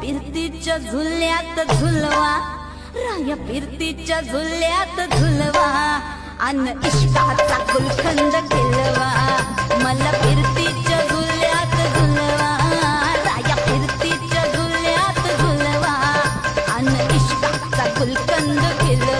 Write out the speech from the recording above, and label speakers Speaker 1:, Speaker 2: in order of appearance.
Speaker 1: फिरतीच्या झुल्यात झुलवा, राया फिरतीच्या झुल्यात झुलवा, अन इश्काचा गुलखंद केलवा. मला फिरतीच्या झुल्यात झुलवा, राया फिरतीच्या झुल्यात झुलवा, अन इश्काचा गुलखंद केलवा.